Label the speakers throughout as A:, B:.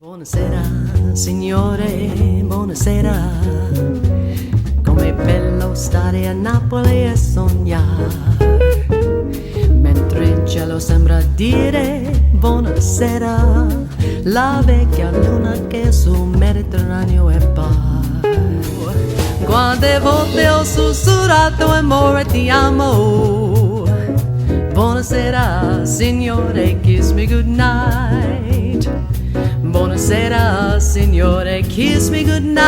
A: Buonasera, signore, buonasera. Com'è bello stare a Napoli e sognare. Mentre il cielo sembra dire buonasera, la vecchia luna che sul Mediterraneo è par. Quante volte ho sussurrato amore ti amo. Buonasera, signore, kiss me goodnight. Buonasera, signore, kiss me goodnight.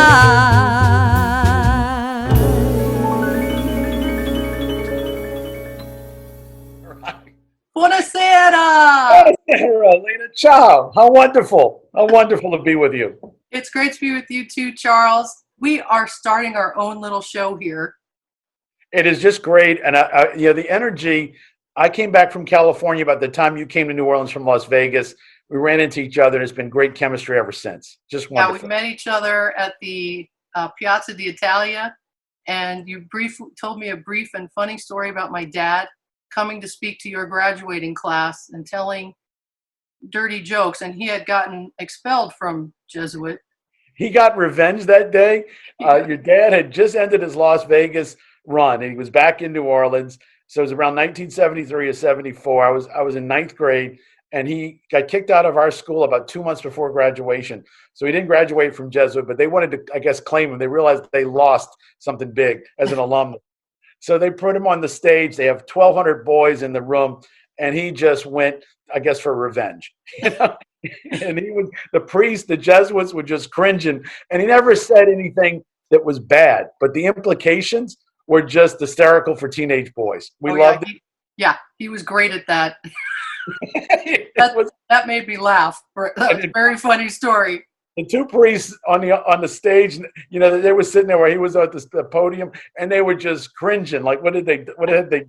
A: Buonasera!
B: Buonasera, Lena. Ciao. How wonderful. How wonderful to be with you.
A: It's great to be with you too, Charles. We are starting our own little show here.
B: It is just great. And the energy, I came back from California about the time you came to New Orleans from Las Vegas. We ran into each other, and it's been great chemistry ever since. Just wonderful.
A: Yeah, we met each other at the Piazza d'Italia, and you told me a brief and funny story about my dad coming to speak to your graduating class and telling dirty jokes, and he had gotten expelled from Jesuit.
B: He got revenge that day. Your dad had just ended his Las Vegas run, and he was back in New Orleans. So it was around 1973 or 74. I was in ninth grade. And he got kicked out of our school about 2 months before graduation. So he didn't graduate from Jesuit, but they wanted to, I guess, claim him. They realized they lost something big as an alum. So they put him on the stage. They have 1,200 boys in the room, and he just went, I guess, for revenge. And he was the priest, the Jesuits were just cringing, and he never said anything that was bad, but the implications were just hysterical for teenage boys. We loved it.
A: He was great at that. that made me laugh. That's a very funny story.
B: The two priests on the stage, they were sitting there where he was at the podium, and they were just cringing. Like, what had they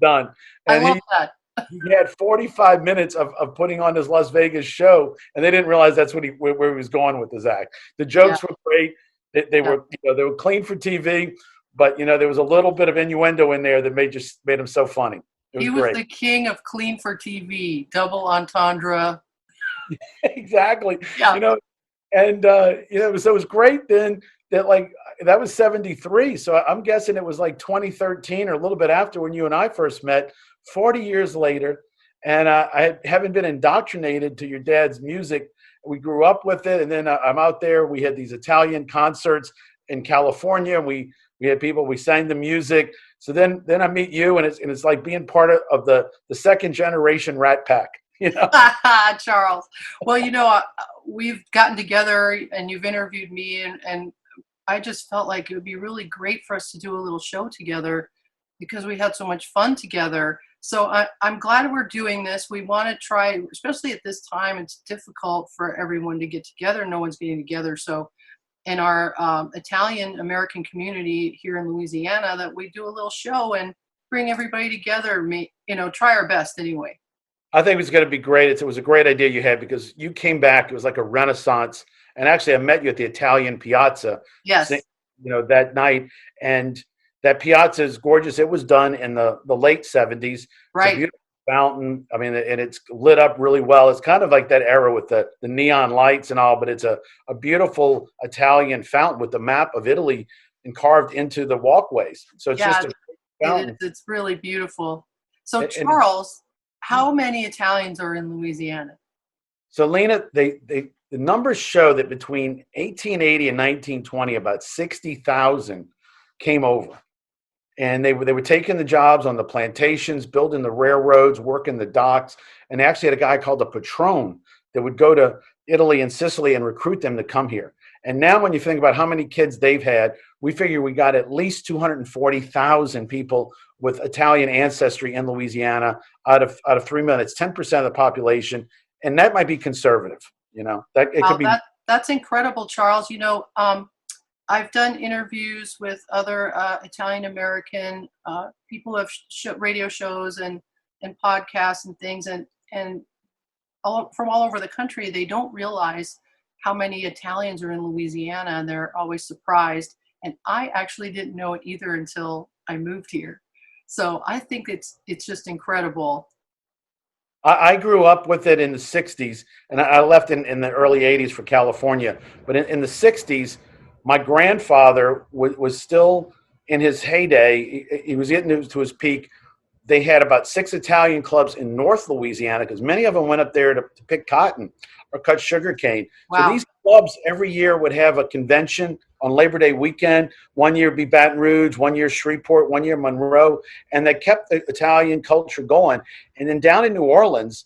B: done? And
A: I love that.
B: He had 45 minutes of putting on his Las Vegas show, and they didn't realize that's where he was going with his act. The jokes were great. They were clean for TV, but there was a little bit of innuendo in there that made him so funny.
A: He was the king of clean for TV, double entendre.
B: Exactly.
A: Yeah.
B: So it was great then that was 73. So I'm guessing it was like 2013 or a little bit after when you and I first met, 40 years later. And I haven't been indoctrinated to your dad's music. We grew up with it. And then I'm out there. We had these Italian concerts in California. And we had people, we sang the music. So then I meet you, and it's like being part of the second generation Rat Pack,
A: Charles. Well, we've gotten together, and you've interviewed me, and I just felt like it would be really great for us to do a little show together because we had so much fun together. So I'm glad we're doing this. We want to try, especially at this time, it's difficult for everyone to get together. No one's getting together. So in our Italian American community here in Louisiana, that we do a little show and bring everybody together, try our best anyway.
B: I think it was going to be great. It was a great idea you had because you came back. It was like a renaissance. And actually, I met you at the Italian Piazza.
A: Yes.
B: That night. And that piazza is gorgeous. It was done in the late 70s.
A: Right.
B: It's a beautiful fountain. I mean, and it's lit up really well. It's kind of like that era with the neon lights and all, but it's a beautiful Italian fountain with the map of Italy and carved into the walkways. So it's just a fountain.
A: It's really beautiful. So Charles, how many Italians are in Louisiana?
B: So Lena, the numbers show that between 1880 and 1920, about 60,000 came over. And they were taking the jobs on the plantations, building the railroads, working the docks. And they actually had a guy called a patron that would go to Italy and Sicily and recruit them to come here. And now when you think about how many kids they've had, we figure we got at least 240,000 people with Italian ancestry in Louisiana out of 3 million. It's 10% of the population. And that might be conservative, could be.
A: That's incredible, Charles. I've done interviews with other Italian American people who have radio shows and podcasts and things, and from all over the country. They don't realize how many Italians are in Louisiana, and they're always surprised. And I actually didn't know it either until I moved here. So I think it's just incredible.
B: I grew up with it in the 60s, and I left in the early 80s for California. But in the 60s, my grandfather was still in his heyday. He was getting to his peak. They had about 6 Italian clubs in North Louisiana because many of them went up there to pick cotton or cut sugar cane. So
A: Wow.
B: these clubs every year would have a convention on Labor Day weekend. One year be Baton Rouge, one year Shreveport, one year Monroe, and they kept the Italian culture going. And then down in New Orleans,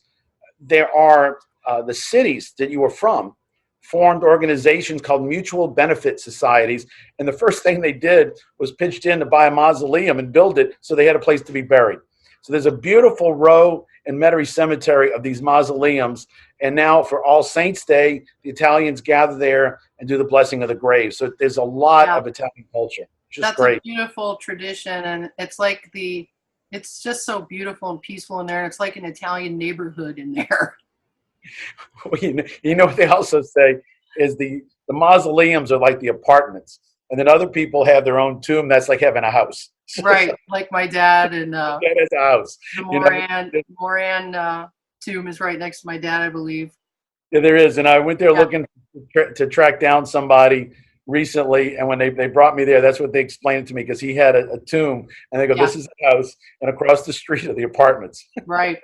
B: there are the cities that you were from formed organizations called mutual benefit societies. And the first thing they did was pitched in to buy a mausoleum and build it so they had a place to be buried. So there's a beautiful row in Metairie Cemetery of these mausoleums. And now for All Saints Day, the Italians gather there and do the blessing of the grave. So there's a lot
A: Yeah.
B: of Italian culture. It's just
A: That's
B: great.
A: a beautiful tradition, and it's like it's just so beautiful and peaceful in there. And it's like an Italian neighborhood in there.
B: Well, you know what they also say is the mausoleums are like the apartments. And then other people have their own tomb. That's like having a house.
A: Right, like my dad, and
B: That is a house.
A: the
B: You know,
A: Moran tomb is right next to my dad, I believe.
B: yeah, there is. And I went there
A: Yeah.
B: looking to track down somebody recently. And when they brought me there, that's what they explained to me because he had a tomb. And they go,
A: Yeah.
B: this is the house. And across the street are the apartments.
A: Right.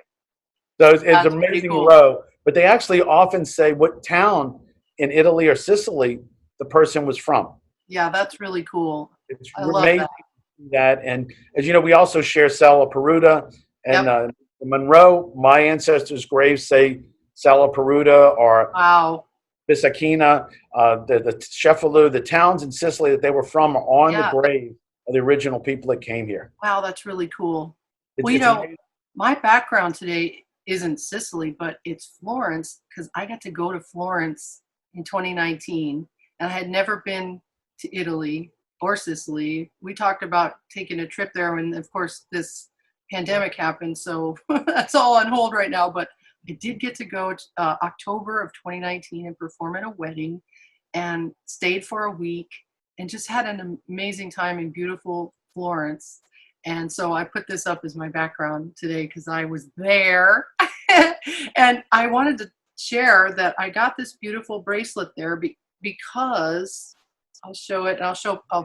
B: So it's
A: That's
B: an
A: pretty
B: amazing
A: cool.
B: row. But they actually often say what town in Italy or Sicily the person was from.
A: Yeah, that's really cool.
B: It's
A: I love
B: amazing
A: that.
B: to see that. And as you know, we also share Sala Peruta and
A: Yep.
B: Monroe. My ancestors' graves say Sala Peruta or
A: Wow.
B: Bisakina, the Cefalù, the towns in Sicily that they were from are on
A: Yeah.
B: the grave of the original people that came here.
A: Wow, that's really cool.
B: It's,
A: Well,
B: it's amazing.
A: my background today isn't Sicily, but it's Florence because I got to go to Florence in 2019, and I had never been to Italy or Sicily. We talked about taking a trip there when, of course, this pandemic happened, so that's all on hold right now. But I did get to go October of 2019 and perform at a wedding, and stayed for a week, and just had an amazing time in beautiful Florence. And so I put this up as my background today because I was there. And I wanted to share that I got this beautiful bracelet there because I'll show it. And I'll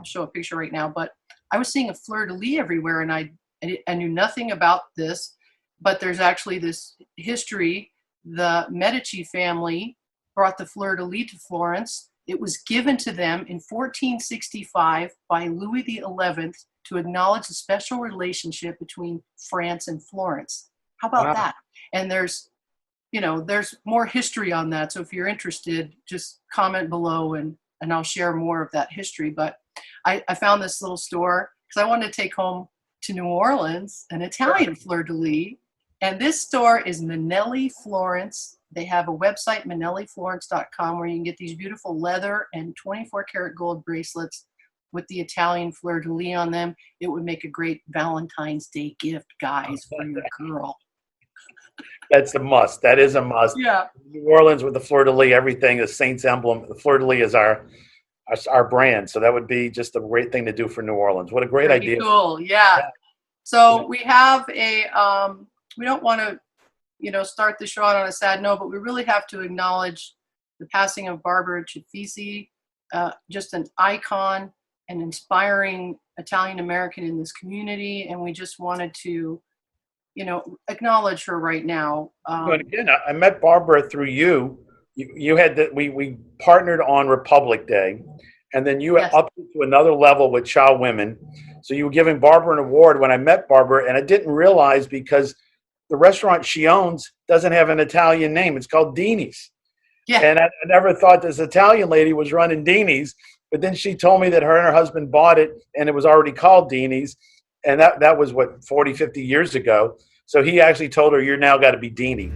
A: show a picture right now. But I was seeing a fleur-de-lis everywhere, and I knew nothing about this. But there's actually this history. The Medici family brought the fleur-de-lis to Florence. It was given to them in 1465 by Louis XI to acknowledge the special relationship between France and Florence. How about
B: Wow.
A: that? And there's more history on that. So if you're interested, just comment below and I'll share more of that history. But I found this little store because I wanted to take home to New Orleans an Italian fleur-de-lis. And this store is Manelli Florence. They have a website, manelliflorence.com, where you can get these beautiful leather and 24-karat gold bracelets with the Italian fleur-de-lis on them. It would make a great Valentine's Day gift, guys, for your girl.
B: That's a must. That is a must.
A: Yeah.
B: New Orleans with the fleur-de-lis, everything, the Saints emblem. The fleur-de-lis is our brand. So that would be just a great thing to do for New Orleans. What a great
A: Pretty
B: idea.
A: cool. Yeah. So we have we don't want to, start the show out on a sad note, but we really have to acknowledge the passing of Barbara Chifici, just an icon, an inspiring Italian American in this community. And we just wanted to, acknowledge her right now.
B: But again, I met Barbara through you. You had that we partnered on Republic Day, and then you
A: Yes.
B: upped it to another level with Child Women. So you were giving Barbara an award when I met Barbara, and I didn't realize because the restaurant she owns doesn't have an Italian name. It's called Deanie's.
A: Yeah.
B: And I never thought this Italian lady was running Deanie's, but then she told me that her and her husband bought it, and it was already called Deanie's. And that was, 40, 50 years ago. So he actually told her, you're now got to be Deanie.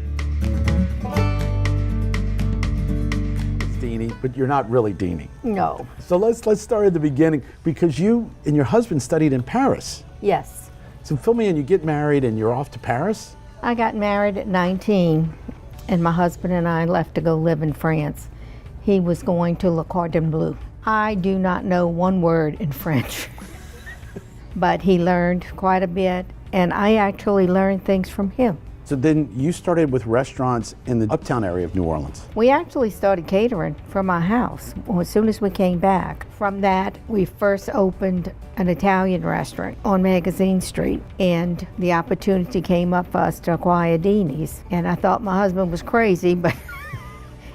B: It's Deanie, but you're not really Deanie.
C: No.
B: So let's start at the beginning, because you and your husband studied in Paris.
C: Yes.
B: So fill me in, you get married and you're off to Paris?
C: I got married at 19, and my husband and I left to go live in France. He was going to Le Cordon Bleu. I do not know one word in French, but he learned quite a bit, and I actually learned things from him.
D: So then you started with restaurants in the uptown area of New Orleans.
C: We actually started catering from our house as soon as we came back. From that, we first opened an Italian restaurant on Magazine Street, and the opportunity came up for us to acquire Deanie's. And I thought my husband was crazy, but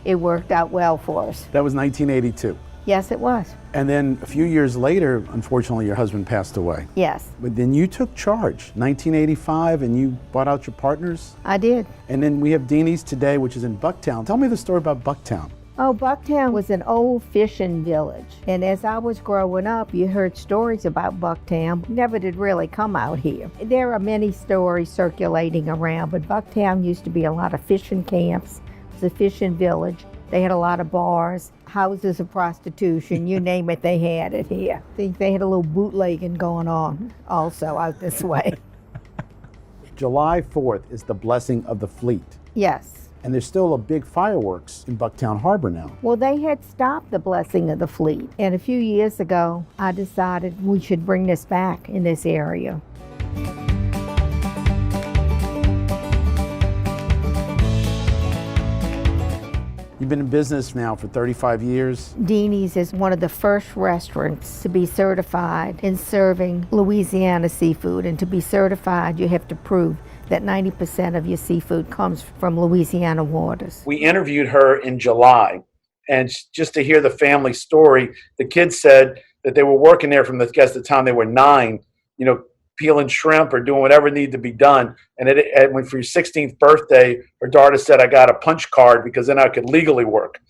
C: it worked out well for us.
D: That was 1982.
C: Yes, it was.
D: And then a few years later, unfortunately, your husband passed away.
C: Yes,
D: But then you took charge, 1985, and you bought out your partners.
C: I did.
D: And then we have Deanie's today, which is in Bucktown. Tell me the story about Bucktown.
C: Oh, Bucktown was an old fishing village. And as I was growing up, you heard stories about Bucktown. Never did really come out here. There are many stories circulating around, but Bucktown used to be a lot of fishing camps. It was a fishing village. They had a lot of bars, houses of prostitution, you name it, they had it here. I think they had a little bootlegging going on also out this way.
D: July 4th is the blessing of the fleet.
C: Yes.
D: And there's still a big fireworks in Bucktown Harbor now.
C: Well, they had stopped the blessing of the fleet. And a few years ago, I decided we should bring this back in this area.
D: You've been in business now for 35 years.
C: Deanie's is one of the first restaurants to be certified in serving Louisiana seafood. And to be certified, you have to prove that 90% of your seafood comes from Louisiana waters.
B: We interviewed her in July, and just to hear the family story, the kids said that they were working there from the time they were 9, peeling shrimp or doing whatever needed to be done. And when for your 16th birthday, her daughter said, I got a punch card because then I could legally work.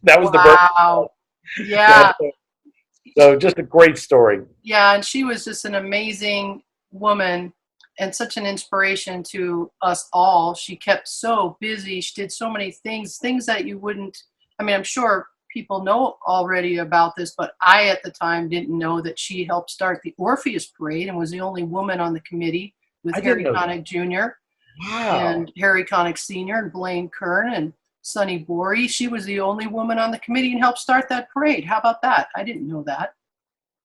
B: That was the birthday.
A: Yeah.
B: So just a great story.
A: Yeah, and she was just an amazing woman and such an inspiration to us all. She kept so busy. She did so many things that you wouldn't, I'm sure people know already about this, but I at the time didn't know that she helped start the Orpheus Parade and was the only woman on the committee with Harry Connick Jr.
B: Wow.
A: and Harry Connick Sr. and Blaine Kern and Sonny Bory. She was the only woman on the committee and helped start that parade. How about that? I didn't know that.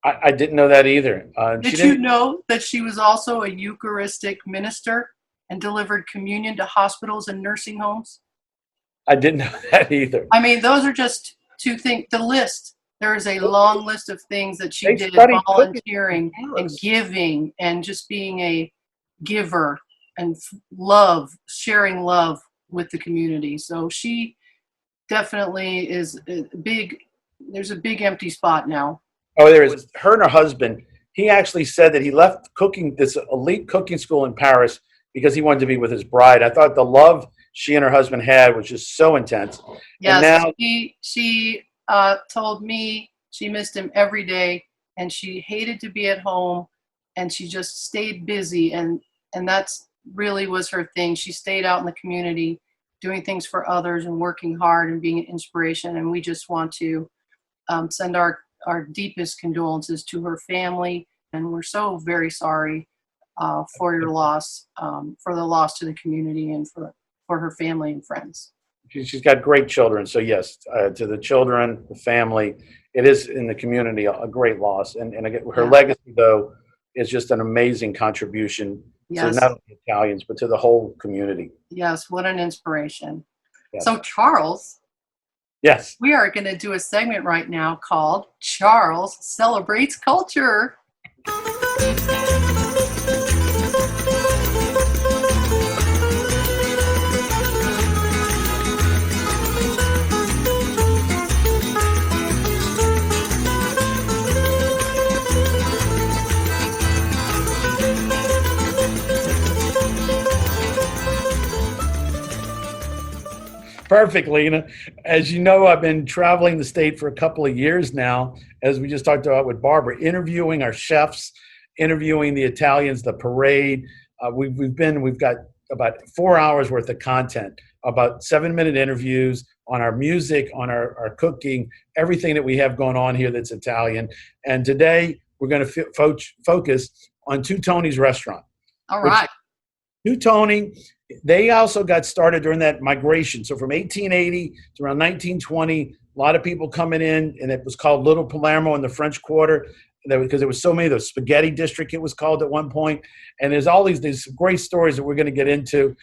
B: I didn't know that either.
A: Did you know that she was also a Eucharistic minister and delivered communion to hospitals and nursing homes?
B: I didn't know that either.
A: Those are just two things. The list, there is a long list of things that she did, volunteering and giving and just being a giver and sharing love with the community. So she definitely is there's a big empty spot now.
B: Oh, there is. Her and her husband, he actually said that he left this elite cooking school in Paris because he wanted to be with his bride. I thought the love she and her husband had was just so intense.
A: Yes,
B: and now,
A: she told me she missed him every day and she hated to be at home and she just stayed busy and that's really was her thing. She stayed out in the community doing things for others and working hard and being an inspiration, and we just want to send our deepest condolences to her family, and we're so very sorry for your loss, for the loss to the community and for her family and friends.
B: she's got great children. So yes, to the children, the family, it is in the community a great loss. And again, her legacy though is just an amazing contribution to not only Italians but to the whole community.
A: Yes, what an inspiration.
B: Yes.
A: So Charles.
B: Yes.
A: We are going to do a segment right now called Charles Celebrates Culture.
B: Perfect, Lena. As you know, I've been traveling the state for a couple of years now, as we just talked about with Barbara, interviewing our chefs, interviewing the Italians, the parade. We've got about 4 hours worth of content, about 7-minute interviews on our music, on our cooking, everything that we have going on here that's Italian. And today we're going to focus on Two Tony's restaurant.
A: All right.
B: Two Tony, they also got started during that migration. So from 1880 to around 1920, a lot of people coming in, and it was called Little Palermo in the French Quarter. because there was so many, the spaghetti district it was called at one point. And there's all these great stories that we're going to get into.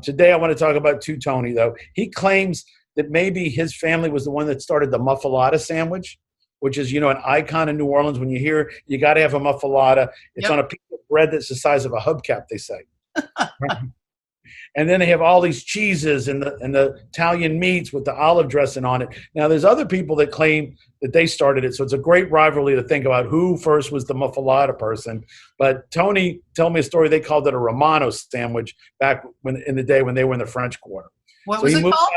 B: Today I want to talk about Tony, though. He claims that maybe his family was the one that started the muffalata sandwich, which is, an icon in New Orleans. When you hear, you got to have a muffalata. It's on a piece of bread that's the size of a hubcap, they say. And then they have all these cheeses and the Italian meats with the olive dressing on it. Now, there's other people that claim that they started it, so it's a great rivalry to think about who first was the muffalata person. But Tony told me a story. They called it a Romano sandwich back in the day when they were in the French Quarter.
A: What was it called?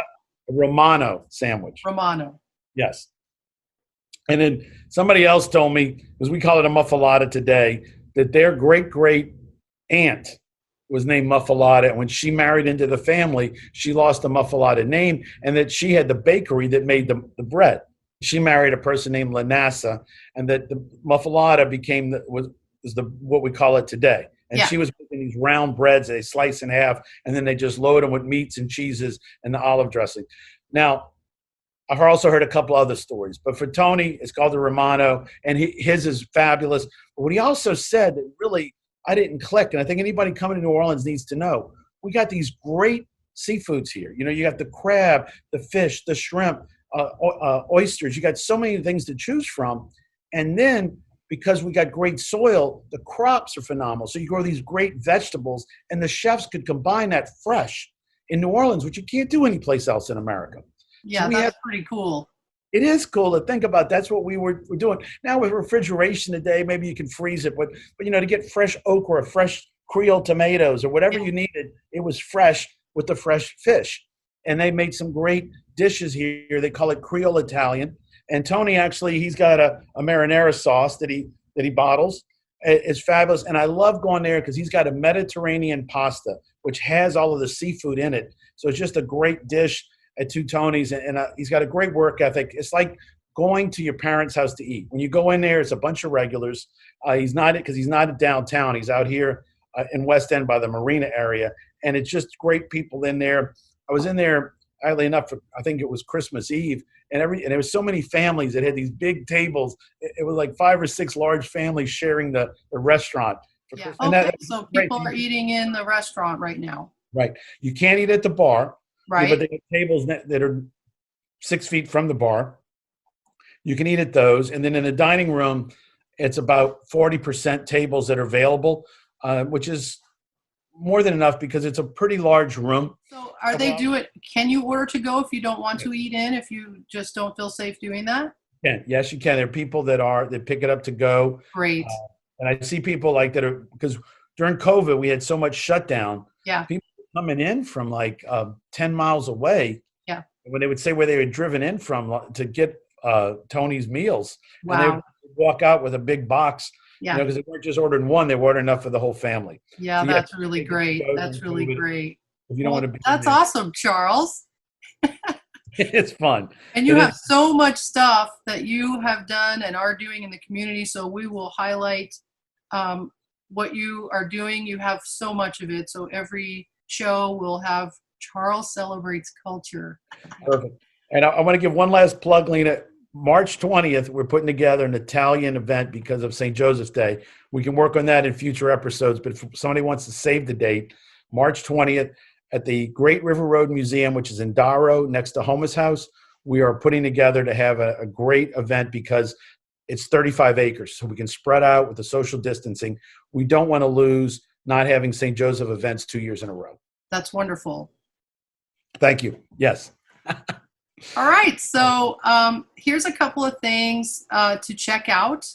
B: A Romano sandwich.
A: Romano.
B: Yes. And then somebody else told me, because we call it a muffalata today, that their great aunt was named Muffalata. And when she married into the family, she lost the Muffalata name, and that she had the bakery that made the bread. She married a person named Lena, and that the Muffalata became what we call it today. And she was making these round breads they slice in half, and then they just load them with meats and cheeses and the olive dressing. Now, I've also heard a couple other stories, but for Tony, it's called the Romano, and his is fabulous. But what he also said that really I didn't click, and I think anybody coming to New Orleans needs to know, we got these great seafoods here. You got the crab, the fish, the shrimp, oysters. You got so many things to choose from. And then because we got great soil, the crops are phenomenal. So you grow these great vegetables, and the chefs could combine that fresh in New Orleans, which you can't do anyplace else in America.
A: Yeah, so that's pretty cool.
B: It is cool to think about. That's what we're doing. Now with refrigeration today, maybe you can freeze it, but to get fresh okra, fresh Creole tomatoes, or whatever you needed, it was fresh with the fresh fish. And they made some great dishes here. They call it Creole Italian. And Tony actually, he's got a marinara sauce that he bottles. It's fabulous. And I love going there because he's got a Mediterranean pasta, which has all of the seafood in it. So it's just a great dish at Tony's, and he's got a great work ethic. It's like going to your parents' house to eat. When you go in there, it's a bunch of regulars. He's not downtown. He's out here in West End by the Marina area, and it's just great people in there. I was in there, oddly enough, I think it was Christmas Eve, and there was so many families that had these big tables. It was like 5 or 6 large families sharing the restaurant.
A: Yeah. Okay, so people are eating in the restaurant right now.
B: Right. You can't eat at the bar.
A: Right.
B: But they have tables that are 6 feet from the bar. You can eat at those. And then in the dining room, it's about 40% tables that are available, which is more than enough because it's a pretty large room.
A: So can you order to go if you don't want to eat in, if you just don't feel safe doing that?
B: Yes, you can. There are people that pick it up to go.
A: Great.
B: And I see people because during COVID, we had so much shutdown.
A: Yeah.
B: People coming in from 10 miles away.
A: Yeah.
B: When they would say where they were driven in from to get Tony's meals.
A: Wow.
B: And they would walk out with a big box.
A: Yeah.
B: Because they weren't just ordering one, they were ordering enough for the whole family.
A: Yeah, so that's really great. That's really great.
B: If you don't want to be
A: that's awesome, Charles.
B: It's fun.
A: And you have so much stuff that you have done and are doing in the community, so we will highlight what you are doing. You have so much of it, so every show will have Charles Celebrates Culture.
B: Perfect. And I want to give one last plug, Lena. March 20th, we're putting together an Italian event because of St. Joseph's Day. We can work on that in future episodes, but if somebody wants to save the date, March 20th at the Great River Road Museum, which is in Darrow next to Homer's house, we are putting together to have a great event because it's 35 acres, so we can spread out with the social distancing. We don't want to lose not having St. Joseph events 2 years in a row.
A: That's wonderful.
B: Thank you. Yes.
A: All right. So here's a couple of things to check out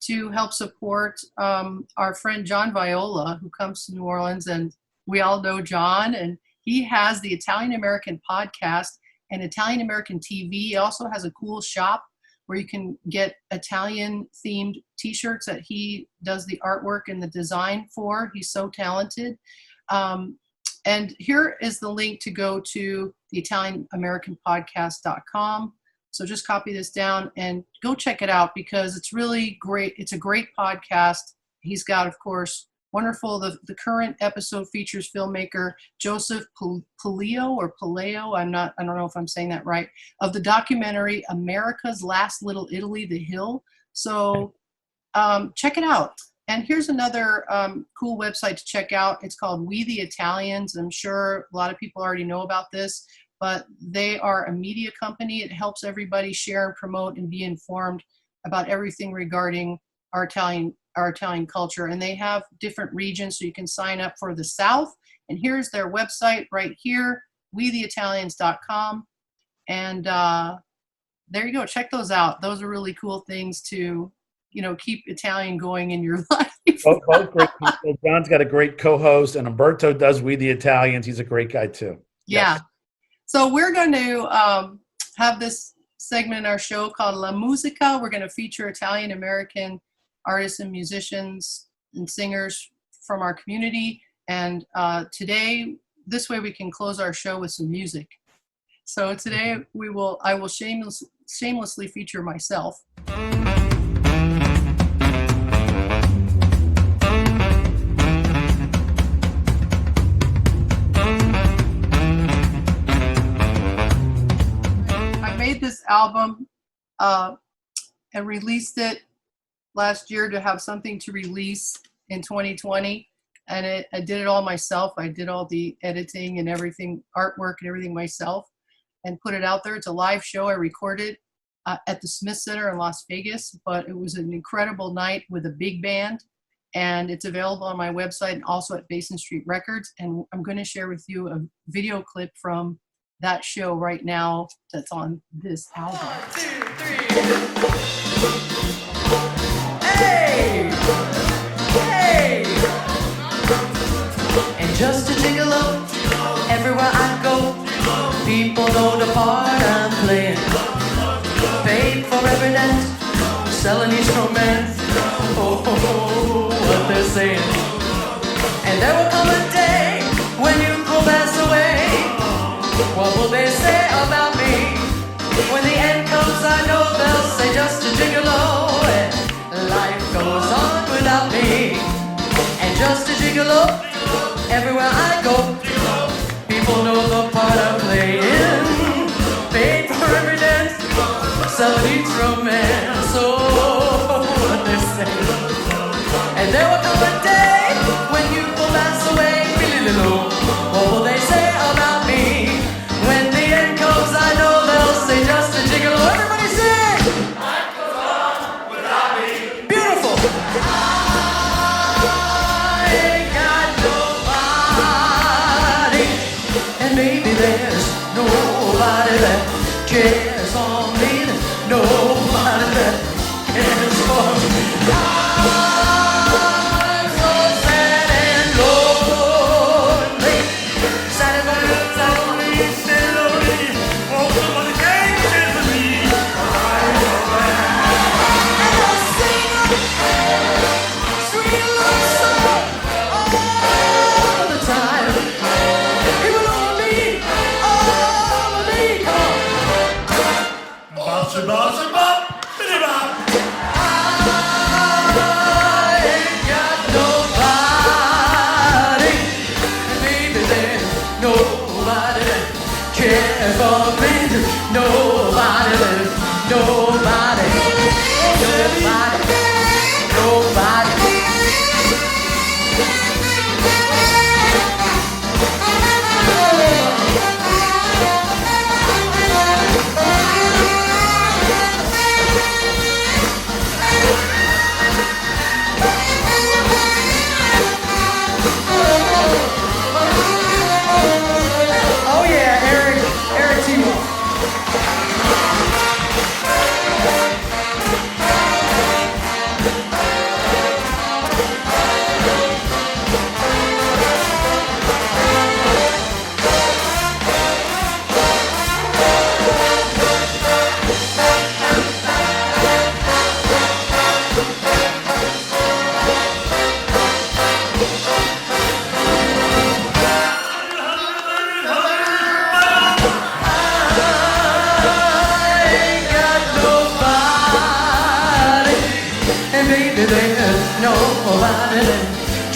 A: to help support our friend John Viola, who comes to New Orleans, and we all know John, and he has the Italian American podcast and Italian American TV. He also has a cool shop where you can get Italian themed t-shirts that he does the artwork and the design for. He's so talented. And here is the link to go to the ItalianAmericanPodcast.com. So just copy this down and go check it out because it's really great. It's a great podcast. He's got, of course, wonderful. The current episode features filmmaker Joseph Paleo. I don't know if I'm saying that right, of the documentary America's Last Little Italy, The Hill. So check it out. And here's another cool website to check out. It's called We the Italians. I'm sure a lot of people already know about this, but they are a media company. It helps everybody share and promote and be informed about everything regarding our Italian culture. And they have different regions, so you can sign up for the South. And here's their website right here, wetheitalians.com. And there you go. Check those out. Those are really cool things to, keep Italian going in your life.
B: Both great people. John's got a great co-host, and Umberto does We the Italians. He's a great guy too.
A: Yeah.
B: Yes.
A: So we're going to have this segment in our show called La Musica. We're going to feature Italian-American artists and musicians and singers from our community. And today, this way we can close our show with some music. So today I will shamelessly feature myself. This album and released it last year to have something to release in 2020, and I did it all myself. I did all the editing and everything, artwork and everything myself, and put it out there. It's a live show I recorded at the Smith Center in Las Vegas, but it was an incredible night with a big band, and it's available on my website and also at Basin Street Records. And I'm going to share with you a video clip from that show right now that's on this album. 1, 2, 3. Hey! Hey! And just to gigolo, everywhere I go, people know the part I'm playing. Paid for every dance, selling each romance. Oh, what they're saying. And there will come a day when you will pass away. What will they say about me? When the end comes, I know they'll say just a gigolo, and life goes on without me. And just a gigolo, everywhere I go, people know the part I'm playing. Paid for every dance, selling each romance. Oh, what they say. And there will come a day when you will pass away. What will they say about me? When the end comes, I know they'll say just a gigolo. Everybody sing! Life goes on without me. Beautiful! I ain't got nobody, and maybe there's nobody that cares for me. Nobody that cares for me. I'm so sad and lonely. Sad and lonely.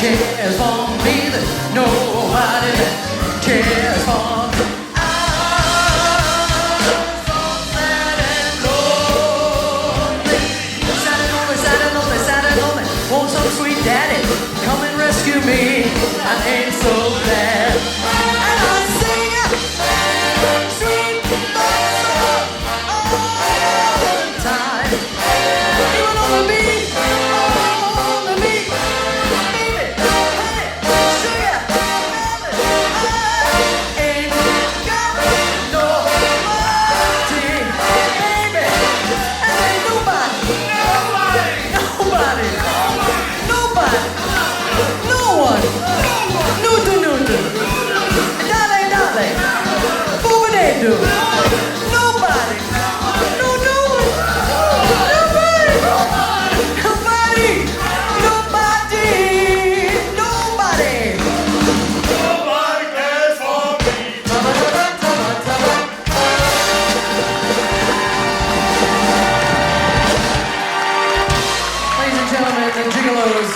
A: cares for me. There's nobody that cares for me. I'm so sad and lonely. Sad and lonely, sad and lonely, sad and
E: ain't so bad. And I sing sweet love all the time. Even on the beat, baby, honey, sugar, ain't got nobody, baby, ain't nobody, no one, no do, darling, boo-ba-day-do, nobody, no one, nobody.
B: Nobody cares for me.
E: Ladies and gentlemen, the Gigolos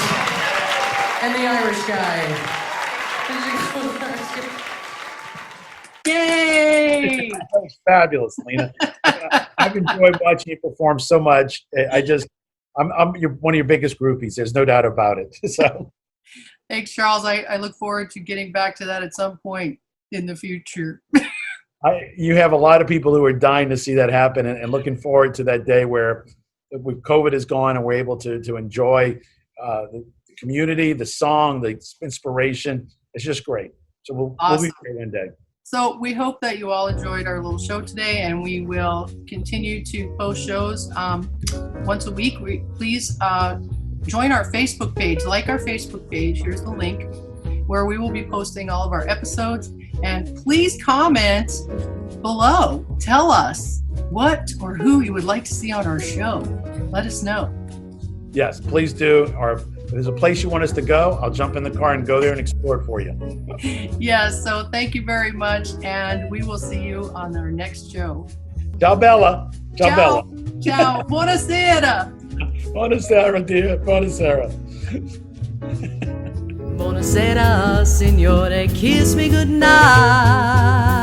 E: and the Irish guy. The Gigolos and the Irish guy.
A: Yay!
B: That was fabulous, Lena. I've enjoyed watching you perform so much. I'm one of your biggest groupies. There's no doubt about it. So
A: Thanks, Charles. I look forward to getting back to that at some point in the future.
B: you have a lot of people who are dying to see that happen, and looking forward to that day where with COVID is gone and we're able to enjoy the community, the song, the inspiration. It's just great. So we'll be there one day.
A: So we hope that you all enjoyed our little show today, and we will continue to post shows once a week. Please join our Facebook page, like our Facebook page. Here's the link where we will be posting all of our episodes. And please comment below. Tell us what or who you would like to see on our show. Let us know.
B: Yes, please do. Or if there's a place you want us to go, I'll jump in the car and go there and explore it for you.
A: Yes, so thank you very much, and we will see you on our next show.
B: Ciao, Bella. Ciao, Bella.
A: Ciao. Buona sera.
B: Buona Sera, dear. Buona Sera.
E: Buona sera, signore, kiss me goodnight.